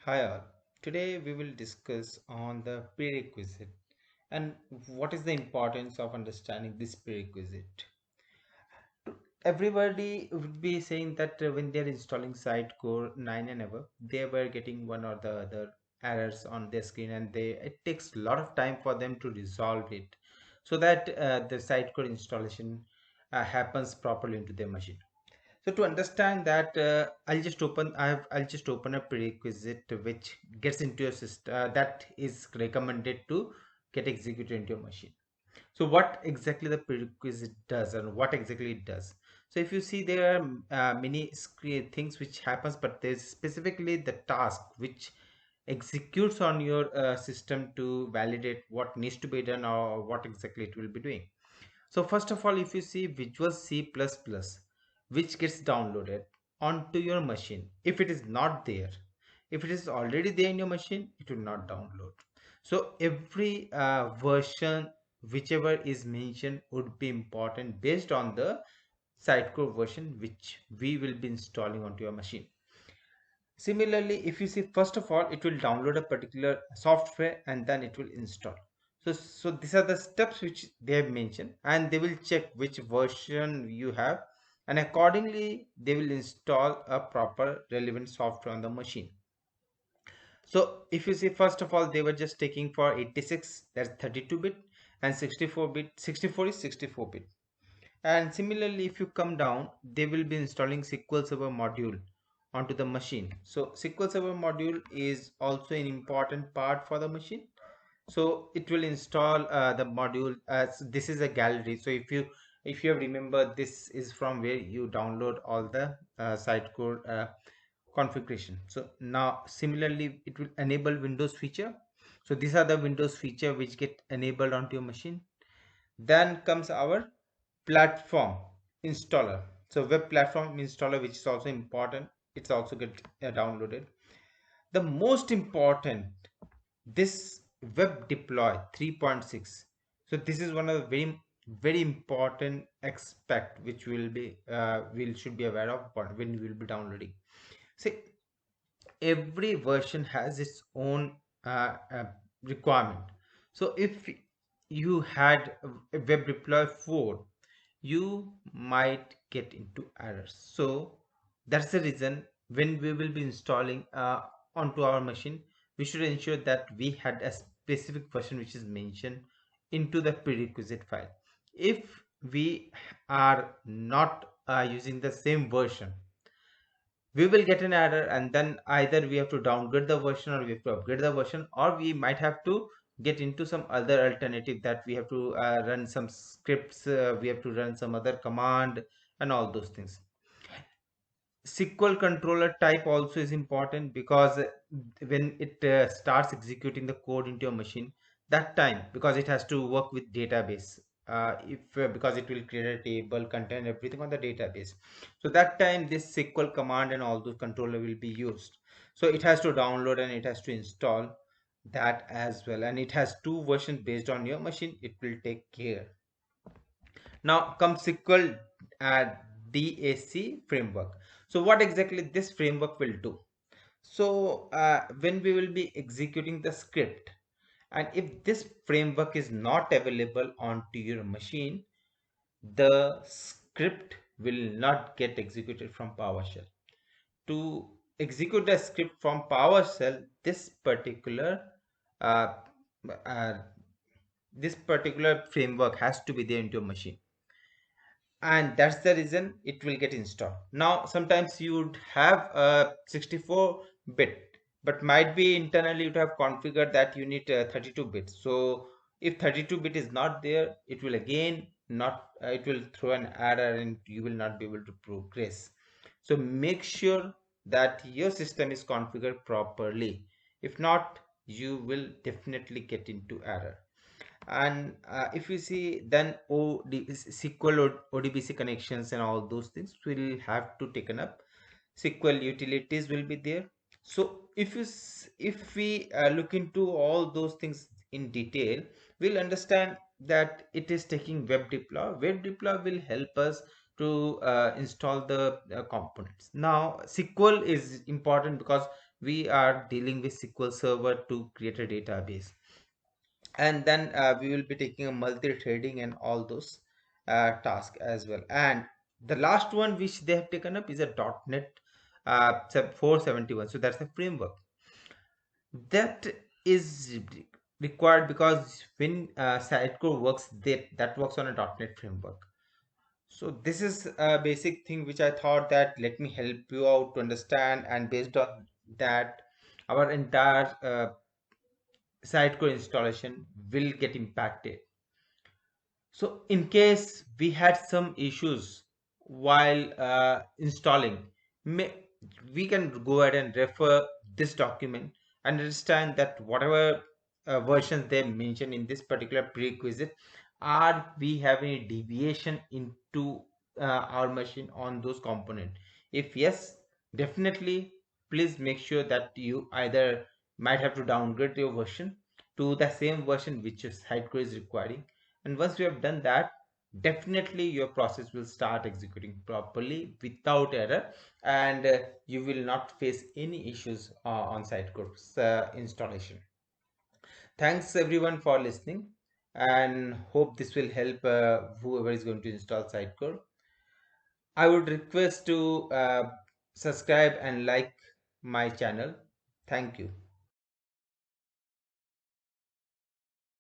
Hi all. Today we will discuss on the prerequisite and what is the importance of understanding this prerequisite. Everybody would be saying that when they're installing Sitecore 9 and above, they were getting one or the other errors on their screen, and it takes a lot of time for them to resolve it so that the Sitecore installation happens properly into their machine. So to understand that, I'll just open a prerequisite which gets into your system that is recommended to get executed into your machine. So what exactly the prerequisite does and what exactly it does. So if you see, there are many things which happens, but there's specifically the task which executes on your system to validate what needs to be done or what exactly it will be doing. So first of all, if you see Visual C++, which gets downloaded onto your machine, if it is not there, if it is already there in your machine, it will not download. So every version, whichever is mentioned, would be important based on the Sitecore version which we will be installing onto your machine. Similarly, if you see, first of all, it will download a particular software and then it will install. So these are the steps which they have mentioned, and they will check which version you have, and accordingly they will install a proper relevant software on the machine. So if you see, first of all, they were just taking for 86, that's 32-bit, and 64-bit, 64 is 64-bit. And similarly, if you come down, they will be installing SQL Server module onto the machine. So SQL Server module is also an important part for the machine. So it will install the module as this is a gallery. So if you remember, this is from where you download all the Sitecore configuration. So now similarly, it will enable Windows feature. So these are the Windows feature which get enabled onto your machine. Then comes our platform installer. So web platform installer, which is also important, it's also get downloaded. The most important, this web deploy 3.6. So this is one of the very important aspect which we should be aware of when we will be downloading. See, every version has its own requirement. So if you had a web deploy 4, you might get into errors. So that's the reason when we will be installing onto our machine, we should ensure that we had a specific version which is mentioned into the prerequisite file. If we are not using the same version, we will get an error, and then either we have to downgrade the version or we have to upgrade the version, or we might have to get into some other alternative that we have to run some scripts, we have to run some other command and all those things. SQL controller type also is important, because when it starts executing the code into your machine, that time, because it has to work with database, if because it will create a table, contain everything on the database. So that time this SQL command and all those controller will be used. So it has to download and it has to install that as well, and it has two versions based on your machine. It will take care. Now comes SQL DAC framework. So what exactly this framework will do? So when we will be executing the script, and if this framework is not available onto your machine, the script will not get executed from PowerShell. To execute the script from PowerShell, uh, uh, this particular framework has to be there into your machine, and that's the reason it will get installed. Now sometimes you would have a 64-bit, but might be internally you have configured that you need 32 bits. So if 32-bit is not there, it will again not it will throw an error and you will not be able to progress. So make sure that your system is configured properly. If not, you will definitely get into error. And if you see, then SQL or ODBC connections and all those things will have to taken up. SQL utilities will be there. So if we look into all those things in detail, we'll understand that it is taking web deploy. Web deploy will help us to install the components. Now SQL is important because we are dealing with SQL Server to create a database, and then we will be taking a multi-threading and all those tasks as well. And the last one which they have taken up is a .NET 471. So that's a framework that is required, because when Sitecore works, that works on a .NET framework. So this is a basic thing which I thought that let me help you out to understand, and based on that, our entire Sitecore installation will get impacted. So in case we had some issues while installing, may, we can go ahead and refer this document and understand that whatever versions they mention in this particular prerequisite, are we having a deviation into our machine on those components? If yes, definitely please make sure that you either might have to downgrade your version to the same version which your Sitecore is requiring. And once you have done that, definitely your process will start executing properly without error, and you will not face any issues on Sitecore's installation. Thanks everyone for listening, and hope this will help whoever is going to install Sitecore. I would request to subscribe and like my channel. Thank you.